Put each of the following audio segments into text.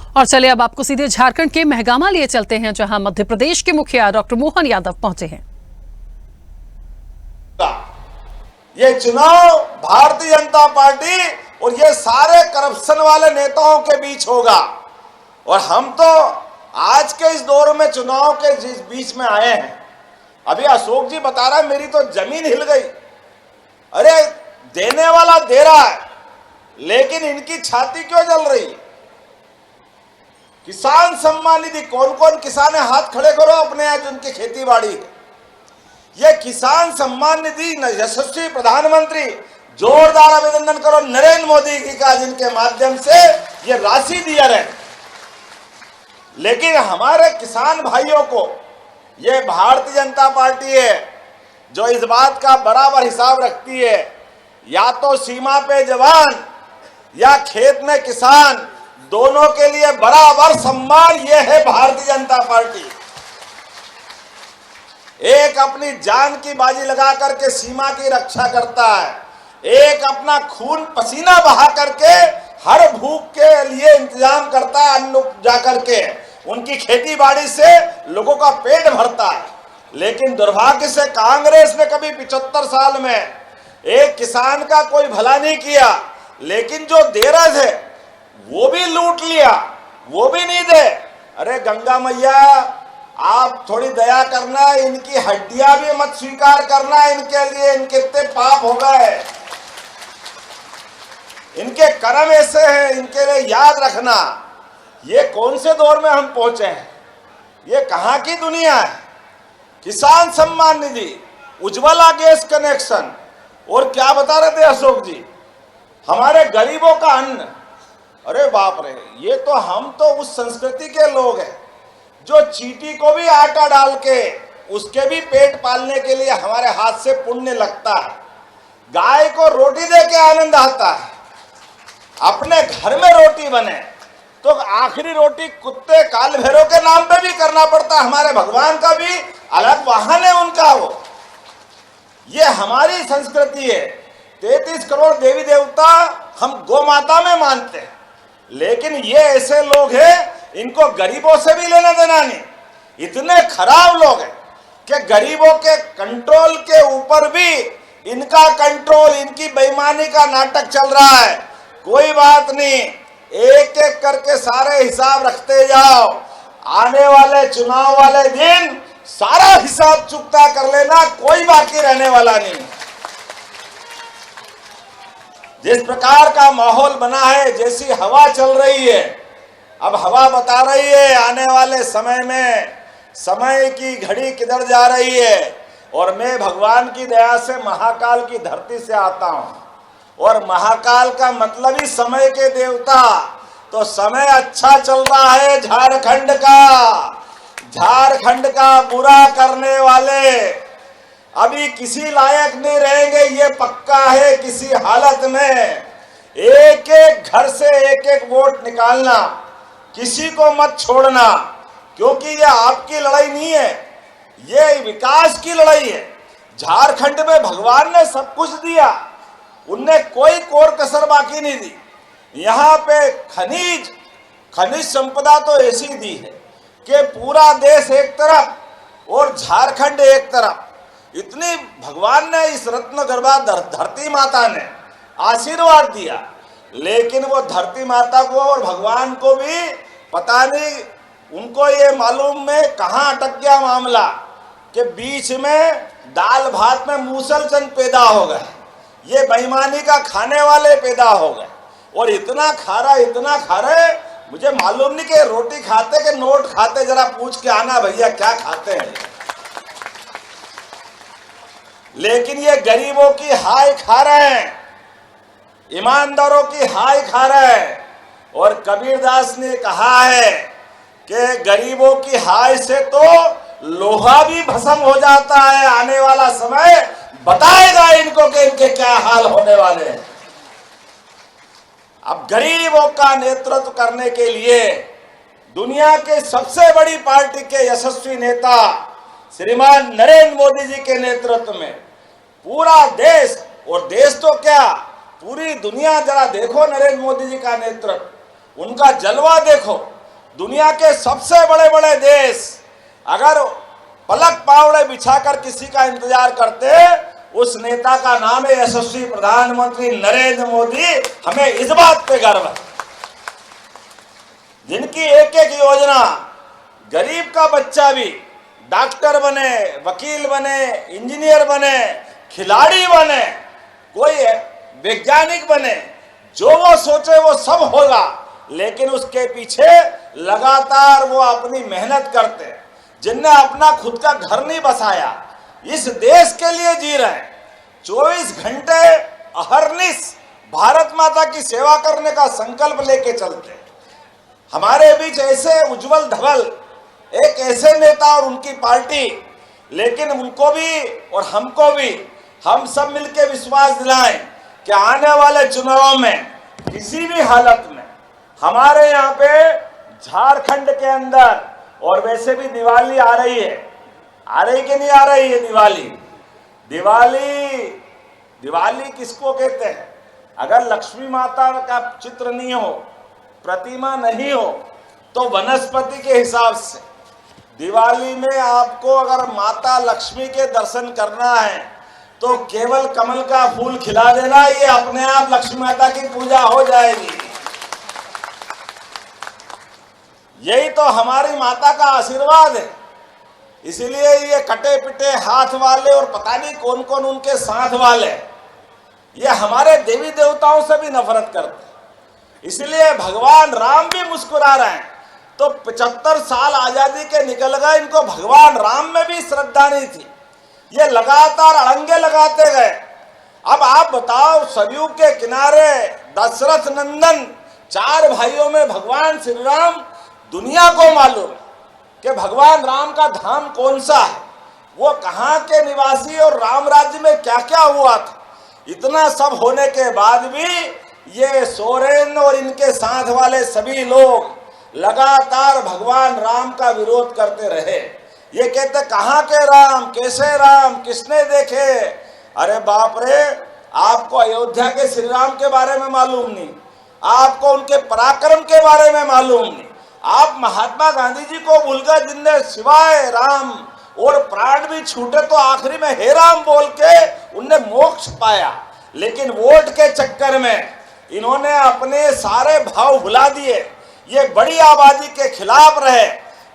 और चलिए अब आपको सीधे झारखंड के महगामा लिए चलते हैं, जहां मध्य प्रदेश के मुखिया डॉक्टर मोहन यादव पहुंचे हैं। ये चुनाव भारतीय जनता पार्टी और ये सारे करप्शन वाले नेताओं के बीच होगा। और हम तो आज के इस दौर में चुनाव के जिस बीच में आए हैं, अभी अशोक जी बता रहा है मेरी तो जमीन हिल गई। अरे देने वाला दे रहा है, लेकिन इनकी छाती क्यों जल रही? किसान सम्मान निधि, कौन कौन किसान है हाथ खड़े करो अपने, आज उनकी खेती बाड़ी है। ये किसान सम्मान निधि यशस्वी प्रधानमंत्री, जोरदार अभिनंदन करो नरेंद्र मोदी जी का, जिनके माध्यम से ये राशि दिया रहे। लेकिन हमारे किसान भाइयों को ये भारतीय जनता पार्टी है जो इस बात का बराबर हिसाब रखती है, या तो सीमा पे जवान या खेत में किसान, दोनों के लिए बराबर सम्मान। ये है भारतीय जनता पार्टी। एक अपनी जान की बाजी लगा करके सीमा की रक्षा करता है, एक अपना खून पसीना बहा करके हर भूख के लिए इंतजाम करता है, अन्न उपजा करके उनकी खेती बाड़ी से लोगों का पेट भरता है। लेकिन दुर्भाग्य से कांग्रेस ने कभी 75 साल में एक किसान का कोई भला नहीं किया, लेकिन जो दे रहे थे वो भी लूट लिया, वो भी नहीं दे। अरे गंगा मैया, आप थोड़ी दया करना, इनकी हड्डियां भी मत स्वीकार करना, इनके लिए इनके इतने पाप हो गए, इनके कर्म ऐसे हैं, इनके लिए याद रखना। ये कौन से दौर में हम पहुंचे हैं? ये कहां की दुनिया है? किसान सम्मान निधि, उज्ज्वला गैस कनेक्शन, और क्या बता रहे थे अशोक जी, हमारे गरीबों का अन्न। अरे बाप रे, ये तो हम तो उस संस्कृति के लोग हैं जो चींटी को भी आटा डाल के उसके भी पेट पालने के लिए हमारे हाथ से पुण्य लगता है। गाय को रोटी दे के आनंद आता है। अपने घर में रोटी बने तो आखिरी रोटी कुत्ते काल भैरव के नाम पे भी करना पड़ता है। हमारे भगवान का भी अलग वाहन है उनका वो। ये हमारी संस्कृति है। 33 करोड़ देवी देवता हम गौ माता में मानते हैं, लेकिन ये ऐसे लोग हैं, इनको गरीबों से भी लेना देना नहीं। इतने खराब लोग हैं कि गरीबों के कंट्रोल के ऊपर भी इनका कंट्रोल, इनकी बेईमानी का नाटक चल रहा है। कोई बात नहीं, एक एक करके सारे हिसाब रखते जाओ। आने वाले चुनाव वाले दिन सारा हिसाब चुकता कर लेना, कोई बाकी रहने वाला नहीं। जिस प्रकार का माहौल बना है, जैसी हवा चल रही है, अब हवा बता रही है आने वाले समय में समय की घड़ी किधर जा रही है। और मैं भगवान की दया से महाकाल की धरती से आता हूं, और महाकाल का मतलब ही समय के देवता। तो समय अच्छा चल रहा है झारखंड का। झारखंड का बुरा करने वाले अभी किसी लायक नहीं रहेंगे, ये पक्का है। किसी हालत में एक एक घर से एक एक वोट निकालना, किसी को मत छोड़ना, क्योंकि ये आपकी लड़ाई नहीं है, ये विकास की लड़ाई है। झारखंड में भगवान ने सब कुछ दिया, उनने कोई कोर कसर बाकी नहीं दी। यहाँ पे खनिज संपदा तो ऐसी दी है कि पूरा देश एक तरफ और झारखंड एक तरफ। इतनी भगवान ने इस रत्न गर्भा धरती माता ने आशीर्वाद दिया, लेकिन वो धरती माता को और भगवान को भी पता नहीं, उनको ये मालूम में कहाँ अटक गया मामला कि बीच में दाल भात में मूसलचंद पैदा हो गए। ये बेईमानी का खाने वाले पैदा हो गए, और इतना खा रहे, मुझे मालूम नहीं कि रोटी खाते कि नोट खाते। जरा पूछ के आना भैया क्या खाते हैं। लेकिन ये गरीबों की हाय खा रहे हैं, ईमानदारों की हाय खा रहे हैं। और कबीरदास ने कहा है कि गरीबों की हाय से तो लोहा भी भस्म हो जाता है। आने वाला समय बताएगा इनको कि इनके क्या हाल होने वाले हैं। अब गरीबों का नेतृत्व करने के लिए दुनिया के सबसे बड़ी पार्टी के यशस्वी नेता श्रीमान नरेंद्र मोदी जी के नेतृत्व में पूरा देश, और देश तो क्या पूरी दुनिया जरा देखो नरेंद्र मोदी जी का नेतृत्व, उनका जलवा देखो। दुनिया के सबसे बड़े बड़े देश अगर पलक पावड़े बिछाकर किसी का इंतजार करते, उस नेता का नाम है यशस्वी प्रधानमंत्री नरेंद्र मोदी। हमें इस बात पे गर्व है, जिनकी एक एक योजना गरीब का बच्चा भी डॉक्टर बने, वकील बने, इंजीनियर बने, खिलाड़ी बने, कोई वैज्ञानिक बने, जो वो सोचे वो सब होगा। लेकिन उसके पीछे लगातार वो अपनी मेहनत करते हैं। जिनने अपना खुद का घर नहीं बसाया, इस देश के लिए जी रहे हैं, 24 घंटे अहर्निश भारत माता की सेवा करने का संकल्प लेके चलते हैं। हमारे बीच ऐसे उज्जवल धवल एक ऐसे नेता और उनकी पार्टी, लेकिन उनको भी और हमको भी हम सब मिलकर विश्वास दिलाएं कि आने वाले चुनावों में किसी भी हालत में हमारे यहाँ पे झारखंड के अंदर, और वैसे भी दिवाली आ रही है, आ रही कि नहीं आ रही है दिवाली किसको कहते हैं? अगर लक्ष्मी माता का चित्र नहीं हो, प्रतिमा नहीं हो, तो वनस्पति के हिसाब से दिवाली में आपको अगर माता लक्ष्मी के दर्शन करना है तो केवल कमल का फूल खिला देना, ये अपने आप लक्ष्मी माता की पूजा हो जाएगी। यही तो हमारी माता का आशीर्वाद है। इसीलिए ये कटे पिटे हाथ वाले और पता नहीं कौन कौन उनके साथ वाले, ये हमारे देवी देवताओं से भी नफरत करते हैं। इसलिए भगवान राम भी मुस्कुरा रहे हैं। तो 75 साल आजादी के निकल गए, इनको भगवान राम में भी श्रद्धा नहीं थी। ये लगातार अड़ंगे लगाते गए। अब आप बताओ, सरयू के किनारे दशरथ नंदन 4 भाइयों में भगवान श्री राम, दुनिया को मालूम कि भगवान राम का धाम कौन सा है, वो कहाँ के निवासी और राम राज्य में क्या क्या हुआ था। इतना सब होने के बाद भी ये सोरेन और इनके साथ वाले सभी लोग लगातार भगवान राम का विरोध करते रहे। ये कहते कहाँ के राम, कैसे राम, किसने देखे? अरे बाप रे, आपको अयोध्या के श्री राम के बारे में मालूम नहीं, आपको उनके पराक्रम के बारे में मालूम नहीं। आप महात्मा गांधी जी को भूल गए, जिनने सिवाय राम और प्राण भी छूटे तो आखिरी में हे राम बोल के उनने मोक्ष पाया। लेकिन वोट के चक्कर में इन्होंने अपने सारे भाव भुला दिए, ये बड़ी आबादी के खिलाफ रहे।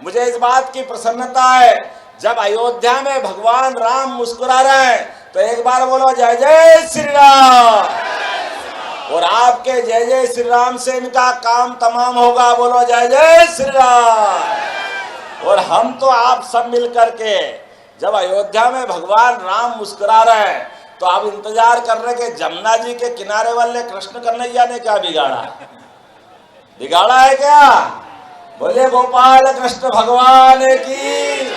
मुझे इस बात की प्रसन्नता है, जब अयोध्या में भगवान राम मुस्कुरा रहे हैं तो एक बार बोलो जय जय श्री राम। और आपके जय जय श्री राम से इनका काम तमाम होगा। बोलो जय जय श्री राम। और हम तो आप सब मिल करके जब अयोध्या में भगवान राम मुस्कुरा रहे हैं तो आप इंतजार कर रहे कि जमुना जी के किनारे वाले कृष्ण कन्हैया ने क्या बिगाड़ा है क्या? बोले गोपाल कृष्ण भगवान की।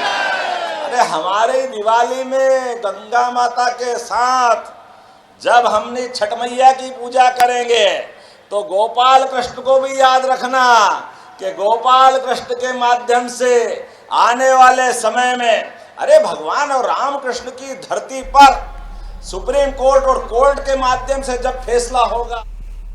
अरे हमारी दिवाली में गंगा माता के साथ जब हमने छठ मैया की पूजा करेंगे तो गोपाल कृष्ण को भी याद रखना कि गोपाल कृष्ण के माध्यम से आने वाले समय में, अरे भगवान और राम कृष्ण की धरती पर सुप्रीम कोर्ट और कोर्ट के माध्यम से जब फैसला होगा